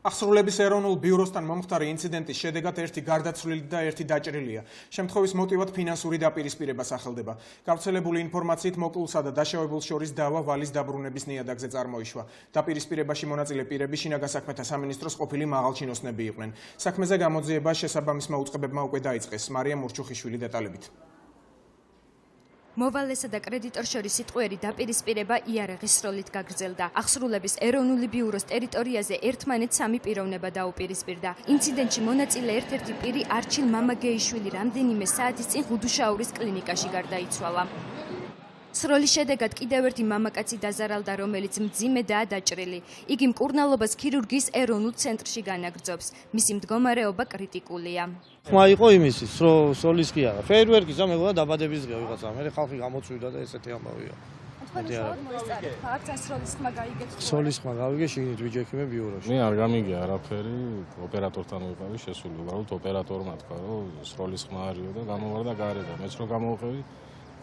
აღსრულების ეროვნულ ბიუროსთან მომხდარი ინციდენტის შედეგად ერთი გარდაცვლილი და ერთი დაჭრილია. შემთხვევის მოტივად ფინანსური დაპირისპირება სახელდება. გავრცელებული ინფორმაციით მოკლულსა და დაშავებულს შორის დავა ვალის დაბრუნების ნიადაგზე წარმოიშვა. დაპირისპირებაში მონაწილე პირები შინაგან საქმეთა სამინისტროს ყოფილი მაღალჩინოსნები იყვნენ. საქმეზე გამოძიება შესაბამისმა უწყებებმა უკვე დაიწყეს. მარია მურჩუხიშვილი დეტალებით. მოვალესა და კრედიტორ შორის სიტყვიერი დაპირისპირება იარაღის სროლით გაგრძელდა. აღსრულების ეროვნული ბიუროს ტერიტორიაზე ერთმანეთს სამი პიროვნება დაუპირისპირდა. ინციდენტში მონაწილე ერთ-ერთი პირი არჩილ მამაგეიშვილი რამდენიმე საათის წინ ღუდუშაურის კლინიკაში გარდაიცვალა. სროლის შედეგად კიდევ ერთი მამაკაცი დაზარალდა, რომელიც მძიმედაა დაჭრილი. იგი მკურნალობას ქირურგიის ეროვნულ ცენტრში განაგრძობს. მისი მდგომარეობა კრიტიკულია. ხმა იყო იმისი, სროლის ხია. ფეირვერკის და მეგონა დაბადების დღე ვიღაცა. მე ხალხი გამოწვივდა და ესეთი ამბავია. სროლის ხმა გავიგე შიგნით ვიჯექი მე ბიუროში. მე არ გამიგია არაფერი, ოპერატორთან ვიყავი შესული, უბრალოდ ოპერატორმა თქვა, რომ სროლის ხმა არისო და გამოვარდა გარეთ. მეც რო გამოვყევი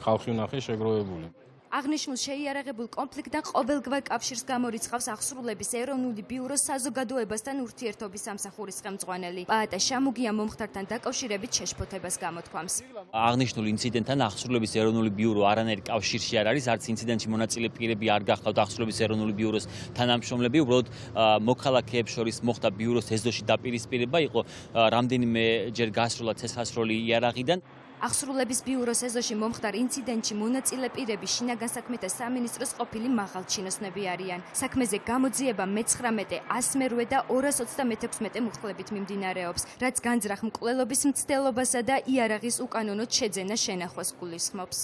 ხალხი ვნახე შეგროვებული. აღნიშნულ შეიარაღებულ კონფლიქტთან ყოველგვარ კავშირს გამორიცხავს აღსრულების ეროვნული ბიუროს საზოგადოებასთან ურთიერთობის სამსახურის ხელმძღვანელი. პაატა შამუგია მომხდართან დაკავშირებით შეშფოთებას გამოთქვამს. აღნიშნულ ინციდენტთან აღსრულების ეროვნული ბიურო არანაირ კავშირში არ არის, არც ინციდენტში მონაწილე პირები არ გახლავთ აღსრულების ეროვნული ბიუროს თანამშრომლები, უბრალოდ მოქალაქეებს შორის მოხდა ბიუროს ეზოში დაპირისპირება, იყო რამდენიმეჯერ გასროლა ცეცხლსროლი იარაღიდან. აღსრულების ბიუროს ეზოში მომხდარ ინციდენტში მონაწილე პირები შინაგან საქმეთა სამინისტროს ყოფილი მაღალჩინოსნები არიან. საქმეზე გამოძიება მე-19, 108 და 236 მუხლებით მიმდინარეობს, რაც განძრახ მკვლელობის მცდელობასა და იარაღის უკანონოდ შეძენას შენახვას გულისხმობს.